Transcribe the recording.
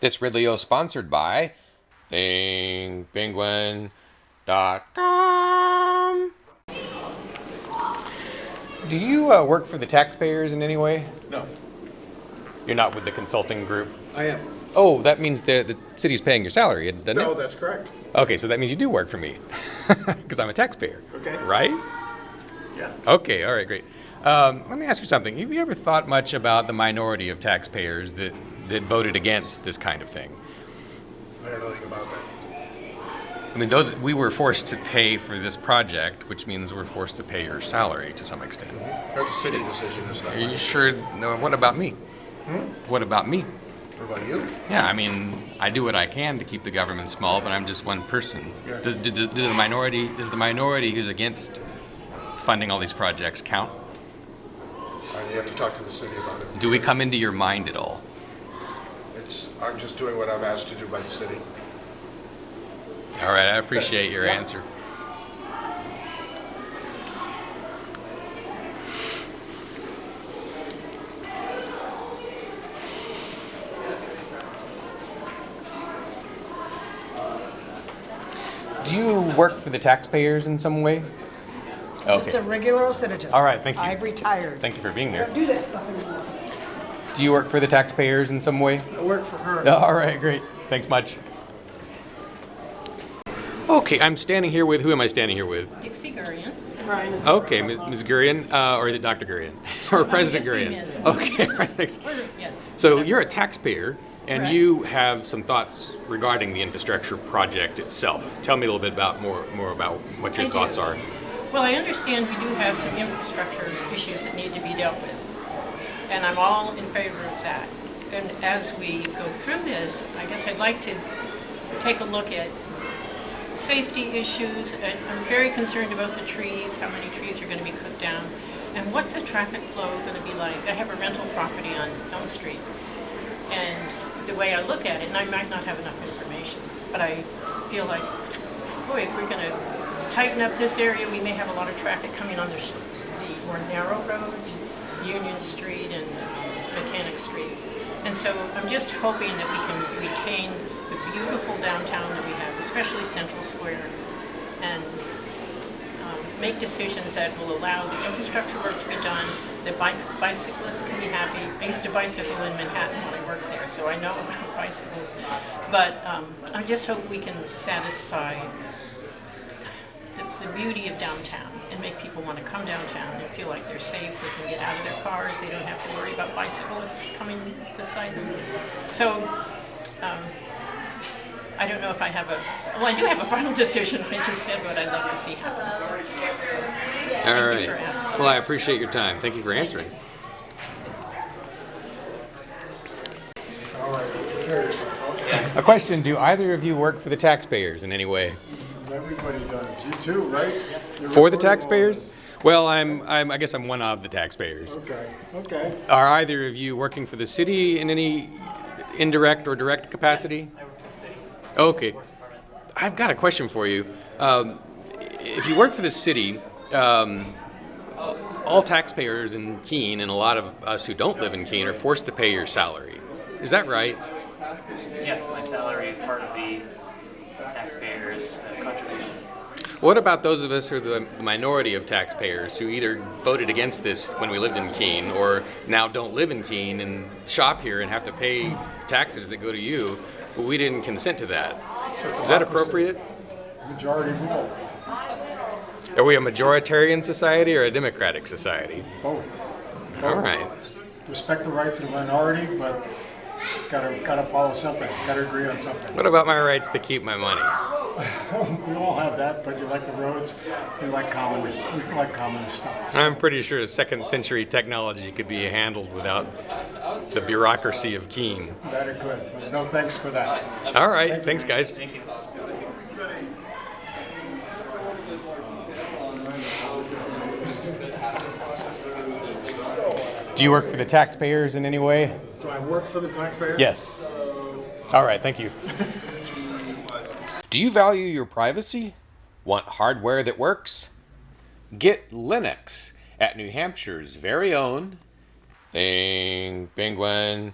This Ridley sponsored by thingpenguin.com. Do you work for the taxpayers in any way? No. You're not with the consulting group? I am. Oh, that means the city's paying your salary, doesn't it? No, that's correct. Okay, so that means you do work for me, because I'm a taxpayer. Okay. Right? Yeah. Okay, all right, great. Let me ask you something. Have you ever thought much about the minority of taxpayers that voted against this kind of thing? I don't know anything about that. I mean, we were forced to pay for this project, which means we're forced to pay your salary to some extent. That's a city decision, it's not Are you mine. sure? No, what about me? What about me? What about you? Yeah, I mean, I do what I can to keep the government small, but I'm just one person. Yeah. Does the minority who's against funding all these projects count? You have to talk to the city about it. Do we come into your mind at all? I'm just doing what I'm asked to do by the city. All right, I appreciate your Yeah. answer. Do you work for the taxpayers in some way? Just a regular citizen. All right, thank you. I've retired. Thank you for being there. Don't do that stuff anymore. Do you work for the taxpayers in some way? I work for her. All right, great. Thanks much. Okay, I'm standing here with, who am I standing here with? Dixie Gurian. Ryan is Okay, Ms. Gurian, or is it Dr. Gurian? Or President yes, Gurian? Ms. Okay, all right, thanks. Yes. So you're a taxpayer, and Correct. you have some thoughts regarding the infrastructure project itself. Tell me a little bit about more about what your I thoughts do. are. Well, I understand we do have some infrastructure issues that need to be dealt with, and I'm all in favor of that. And as we go through this, I guess I'd like to take a look at safety issues, and I'm very concerned about the trees, how many trees are going to be cut down, and what's the traffic flow going to be like. I have a rental property on Elm Street, and the way I look at it, and I might not have enough information, but I feel like, boy, if we're going to tighten up this area, we may have a lot of traffic coming on the more narrow roads, Union Street and Mechanic Street. And so I'm just hoping that we can retain the beautiful downtown that we have, especially Central Square, and make decisions that will allow the infrastructure work to be done, that bicyclists can be happy. I used to bicycle in Manhattan when I worked there, so I know about bicycles. But I just hope we can satisfy the beauty of downtown and make people want to come downtown and feel like they're safe, they can get out of their cars, they don't have to worry about bicyclists coming beside them. So I don't know if I have I do have a final decision. I just said what I'd like to see happen. So, thank you for asking. Well, I appreciate your time. Thank you for answering. All right, prepare yourself. A question, do either of you work for the taxpayers in any way? Everybody does. You too, right? You're For the recording all taxpayers? this. Well, I guess I'm one of the taxpayers. Okay. Are either of you working for the city in any indirect or direct capacity? I work for the city. Okay. I've got a question for you. If you work for the city, all taxpayers in Keene and a lot of us who don't live in Keene are forced to pay your salary. Is that right? Yes, my salary is part of the taxpayers' contribution. What about those of us who are the minority of taxpayers who either voted against this when we lived in Keene or now don't live in Keene and shop here and have to pay taxes that go to you, but we didn't consent to that? Is that appropriate? Majority rule. Are we a majoritarian society or a democratic society? Both. All right. Respect the rights of the minority, but gotta follow something. Gotta agree on something. What about my rights to keep my money? We all have that, but you like the roads. You like common stuff. I'm pretty sure second century technology could be handled without the bureaucracy of Keene. That it could, but no thanks for that. All right. Thanks, guys. Thank you. Do you work for the taxpayers in any way? Do I work for the taxpayers? Yes. All right. Thank you. Do you value your privacy? Want hardware that works? Get Linux at New Hampshire's very own thingpenguin.com.